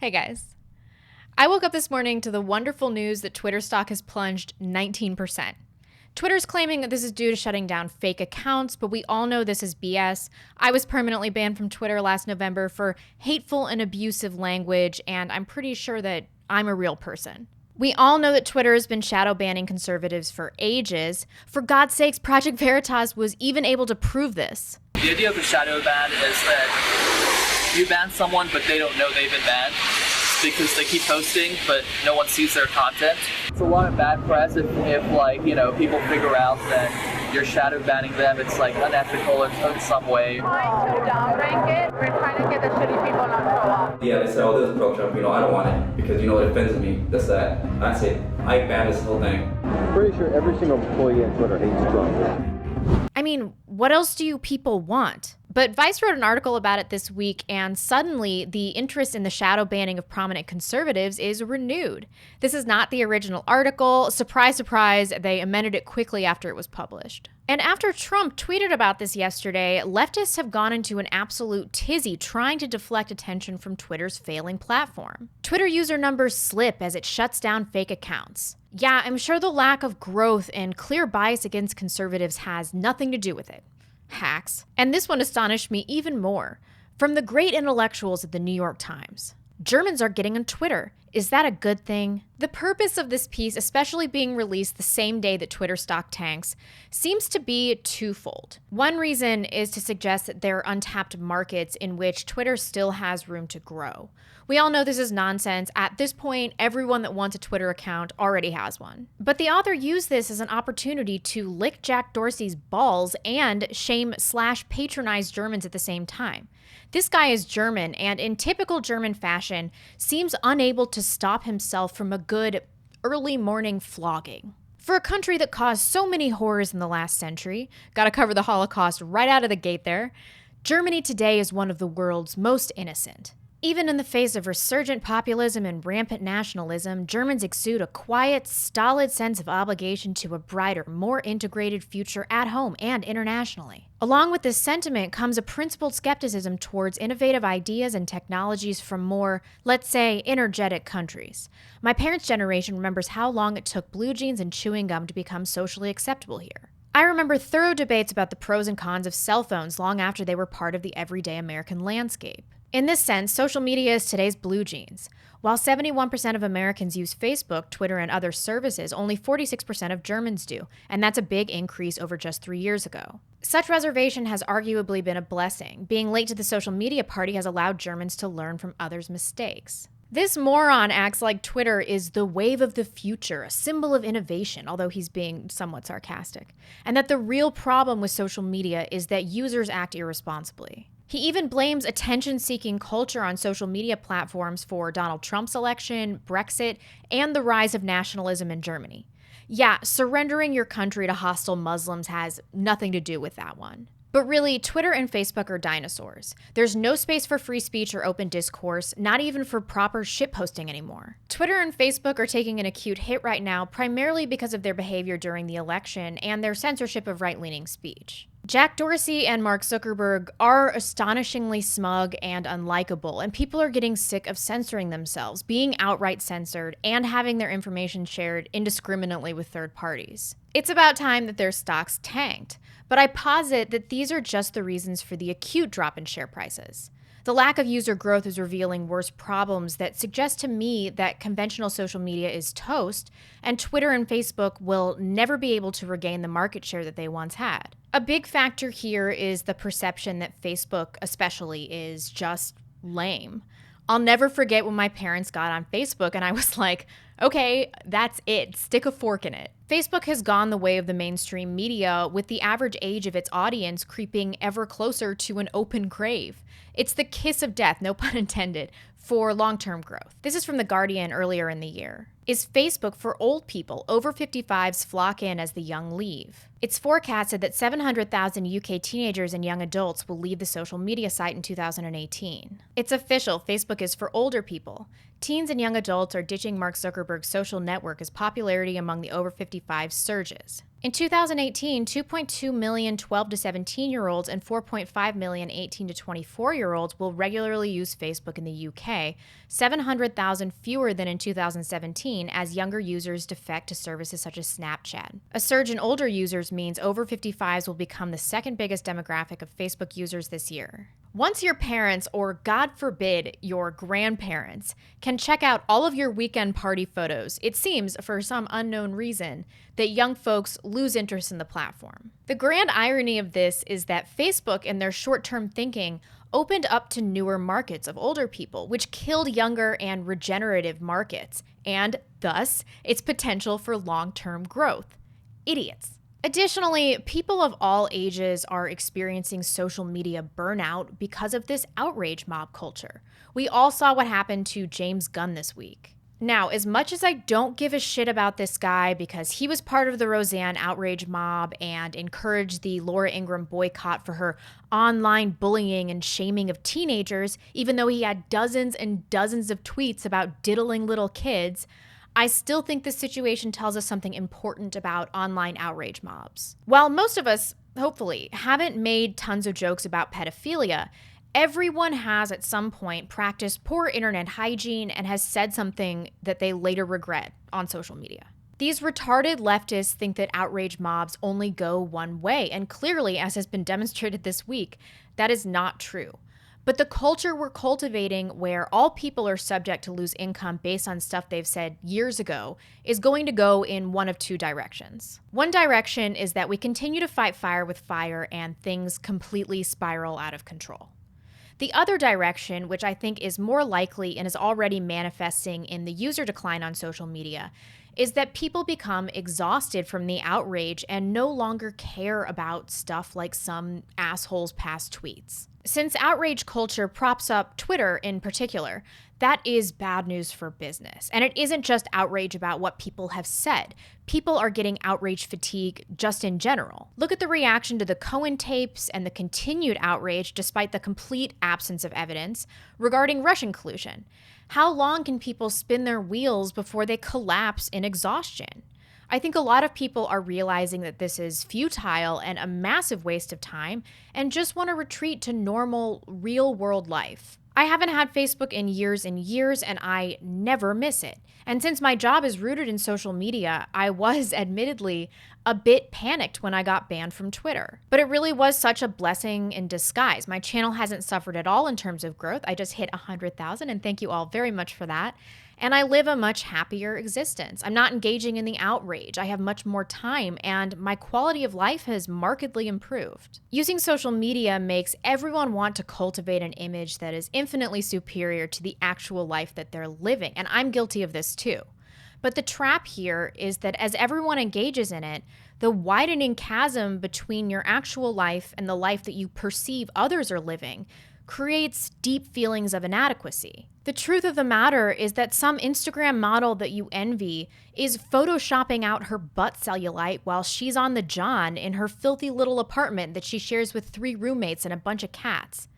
Hey guys. I woke up this morning to the wonderful news that Twitter stock has plunged 19%. Twitter's claiming that this is due to shutting down fake accounts, but we all know this is BS. I was permanently banned from Twitter last November for hateful and abusive language, and I'm pretty sure that I'm a real person. We all know that Twitter has been shadow banning conservatives for ages. For God's sakes, Project Veritas was even able to prove this. The idea of the shadow ban is that you ban someone, but they don't know they've been banned because they keep posting, but no one sees their content. It's a lot of bad press if people figure out that you're shadow banning them. It's like unethical in some way. Trying to downrank it. We're trying to get the shitty people not to show up. Yeah, they said, oh, this is pro-Trump. I don't want it because, it offends me. That's that. And I say, I ban this whole thing. I'm pretty sure every single employee at Twitter hates Trump. I mean, what else do you people want? But Vice wrote an article about it this week, and suddenly the interest in the shadow banning of prominent conservatives is renewed. This is not the original article. Surprise, surprise, they amended it quickly after it was published. And after Trump tweeted about this yesterday, leftists have gone into an absolute tizzy trying to deflect attention from Twitter's failing platform. Twitter user numbers slip as it shuts down fake accounts. Yeah, I'm sure the lack of growth and clear bias against conservatives has nothing to do with it. Hacks. And this one astonished me even more. From the great intellectuals at the New York Times. Germans are getting on Twitter. Is that a good thing? The purpose of this piece, especially being released the same day that Twitter stock tanks, seems to be twofold. One reason is to suggest that there are untapped markets in which Twitter still has room to grow. We all know this is nonsense. At this point, everyone that wants a Twitter account already has one. But the author used this as an opportunity to lick Jack Dorsey's balls and shame/patronize Germans at the same time. This guy is German, and in typical German fashion, seems unable to stop himself from a good early morning flogging. For a country that caused so many horrors in the last century, gotta cover the Holocaust right out of the gate there, Germany today is one of the world's most innocent. Even in the face of resurgent populism and rampant nationalism, Germans exude a quiet, stolid sense of obligation to a brighter, more integrated future at home and internationally. Along with this sentiment comes a principled skepticism towards innovative ideas and technologies from more, let's say, energetic countries. My parents' generation remembers how long it took blue jeans and chewing gum to become socially acceptable here. I remember thorough debates about the pros and cons of cell phones long after they were part of the everyday American landscape. In this sense, social media is today's blue jeans. While 71% of Americans use Facebook, Twitter, and other services, only 46% of Germans do, and that's a big increase over just 3 years ago. Such reservation has arguably been a blessing. Being late to the social media party has allowed Germans to learn from others' mistakes. This moron acts like Twitter is the wave of the future, a symbol of innovation, although he's being somewhat sarcastic, and that the real problem with social media is that users act irresponsibly. He even blames attention-seeking culture on social media platforms for Donald Trump's election, Brexit, and the rise of nationalism in Germany. Yeah, surrendering your country to hostile Muslims has nothing to do with that one. But really, Twitter and Facebook are dinosaurs. There's no space for free speech or open discourse, not even for proper shitposting anymore. Twitter and Facebook are taking an acute hit right now, primarily because of their behavior during the election and their censorship of right-leaning speech. Jack Dorsey and Mark Zuckerberg are astonishingly smug and unlikable, and people are getting sick of censoring themselves, being outright censored, and having their information shared indiscriminately with third parties. It's about time that their stocks tanked, but I posit that these are just the reasons for the acute drop in share prices. The lack of user growth is revealing worse problems that suggest to me that conventional social media is toast, and Twitter and Facebook will never be able to regain the market share that they once had. A big factor here is the perception that Facebook especially is just lame. I'll never forget when my parents got on Facebook and I was like, okay, that's it. Stick a fork in it. Facebook has gone the way of the mainstream media, with the average age of its audience creeping ever closer to an open grave. It's the kiss of death, no pun intended, for long-term growth. This is from The Guardian earlier in the year. Is Facebook for old people? Over 55s flock in as the young leave. It's forecasted that 700,000 UK teenagers and young adults will leave the social media site in 2018. It's official, Facebook is for older people. Teens and young adults are ditching Mark Zuckerberg's social network as popularity among the over 55s surges. In 2018, 2.2 million 12 to 17-year-olds and 4.5 million 18 to 24-year-olds will regularly use Facebook in the UK, 700,000 fewer than in 2017 as younger users defect to services such as Snapchat. A surge in older users means over 55s will become the second biggest demographic of Facebook users this year. Once your parents, or God forbid, your grandparents, can check out all of your weekend party photos, it seems, for some unknown reason, that young folks lose interest in the platform. The grand irony of this is that Facebook, in their short-term thinking, opened up to newer markets of older people, which killed younger and regenerative markets, and thus its potential for long-term growth. Idiots. Additionally, people of all ages are experiencing social media burnout because of this outrage mob culture. We all saw what happened to James Gunn this week. Now, as much as I don't give a shit about this guy because he was part of the Roseanne outrage mob and encouraged the Laura Ingraham boycott for her online bullying and shaming of teenagers, even though he had dozens and dozens of tweets about diddling little kids, I still think this situation tells us something important about online outrage mobs. While most of us, hopefully, haven't made tons of jokes about pedophilia, everyone has at some point practiced poor internet hygiene and has said something that they later regret on social media. These retarded leftists think that outrage mobs only go one way, and clearly, as has been demonstrated this week, that is not true. But the culture we're cultivating, where all people are subject to lose income based on stuff they've said years ago, is going to go in one of two directions. One direction is that we continue to fight fire with fire and things completely spiral out of control. The other direction, which I think is more likely and is already manifesting in the user decline on social media, is that people become exhausted from the outrage and no longer care about stuff like some asshole's past tweets. Since outrage culture props up Twitter in particular, that is bad news for business. And it isn't just outrage about what people have said. People are getting outrage fatigue just in general. Look at the reaction to the Cohen tapes and the continued outrage despite the complete absence of evidence regarding Russian collusion. How long can people spin their wheels before they collapse in exhaustion? I think a lot of people are realizing that this is futile and a massive waste of time and just want to retreat to normal, real-world life. I haven't had Facebook in years and years, and I never miss it. And since my job is rooted in social media, I was, admittedly, a bit panicked when I got banned from Twitter. But it really was such a blessing in disguise. My channel hasn't suffered at all in terms of growth. I just hit 100,000, and thank you all very much for that. And I live a much happier existence. I'm not engaging in the outrage. I have much more time, and my quality of life has markedly improved. Using social media makes everyone want to cultivate an image that is infinitely superior to the actual life that they're living, and I'm guilty of this too. But the trap here is that as everyone engages in it, the widening chasm between your actual life and the life that you perceive others are living creates deep feelings of inadequacy. The truth of the matter is that some Instagram model that you envy is photoshopping out her butt cellulite while she's on the john in her filthy little apartment that she shares with 3 roommates and a bunch of cats.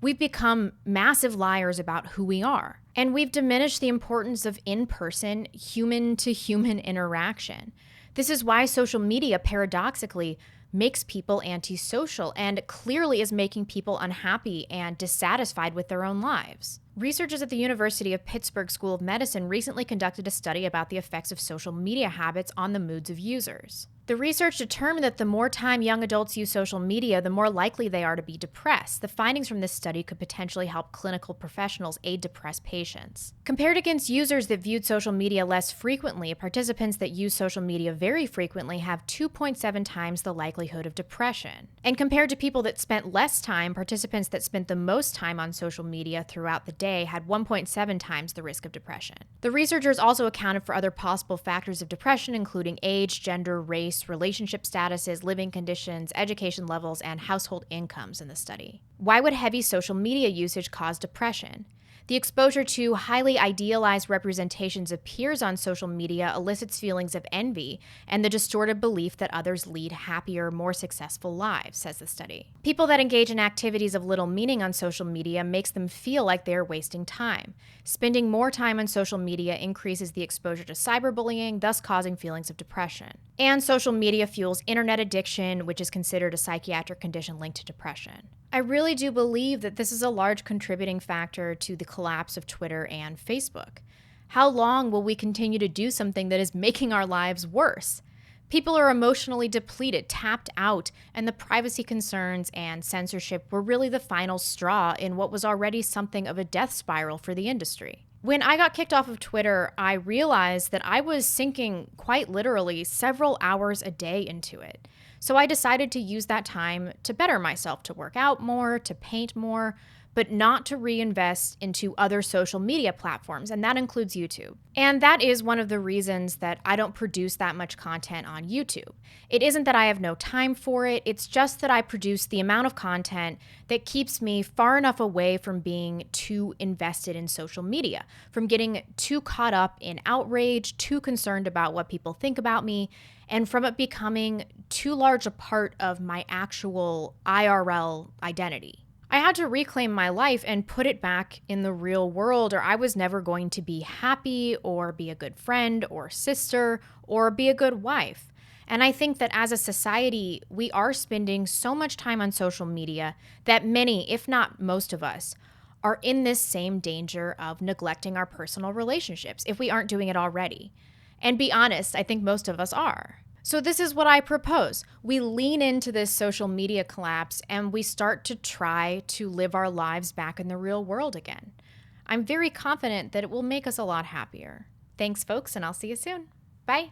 We've become massive liars about who we are, and we've diminished the importance of in-person, human-to-human interaction. This is why social media, paradoxically, makes people antisocial and clearly is making people unhappy and dissatisfied with their own lives. Researchers at the University of Pittsburgh School of Medicine recently conducted a study about the effects of social media habits on the moods of users. The research determined that the more time young adults use social media, the more likely they are to be depressed. The findings from this study could potentially help clinical professionals aid depressed patients. Compared against users that viewed social media less frequently, participants that use social media very frequently have 2.7 times the likelihood of depression. And compared to people that spent less time, participants that spent the most time on social media throughout the day had 1.7 times the risk of depression. The researchers also accounted for other possible factors of depression, including age, gender, race, relationship statuses, living conditions, education levels, and household incomes in the study. Why would heavy social media usage cause depression? The exposure to highly idealized representations of peers on social media elicits feelings of envy and the distorted belief that others lead happier, more successful lives, says the study. People that engage in activities of little meaning on social media makes them feel like they are wasting time. Spending more time on social media increases the exposure to cyberbullying, thus causing feelings of depression. And social media fuels internet addiction, which is considered a psychiatric condition linked to depression. I really do believe that this is a large contributing factor to the collapse of Twitter and Facebook. How long will we continue to do something that is making our lives worse? People are emotionally depleted, tapped out, and the privacy concerns and censorship were really the final straw in what was already something of a death spiral for the industry. When I got kicked off of Twitter, I realized that I was sinking quite literally several hours a day into it. So I decided to use that time to better myself, to work out more, to paint more, but not to reinvest into other social media platforms, and that includes YouTube. And that is one of the reasons that I don't produce that much content on YouTube. It isn't that I have no time for it, it's just that I produce the amount of content that keeps me far enough away from being too invested in social media, from getting too caught up in outrage, too concerned about what people think about me, and from it becoming too large a part of my actual IRL identity. I had to reclaim my life and put it back in the real world, or I was never going to be happy or be a good friend or sister or be a good wife. And I think that as a society, we are spending so much time on social media that many, if not most of us, are in this same danger of neglecting our personal relationships if we aren't doing it already. And be honest, I think most of us are. So this is what I propose. We lean into this social media collapse and we start to try to live our lives back in the real world again. I'm very confident that it will make us a lot happier. Thanks, folks, and I'll see you soon. Bye.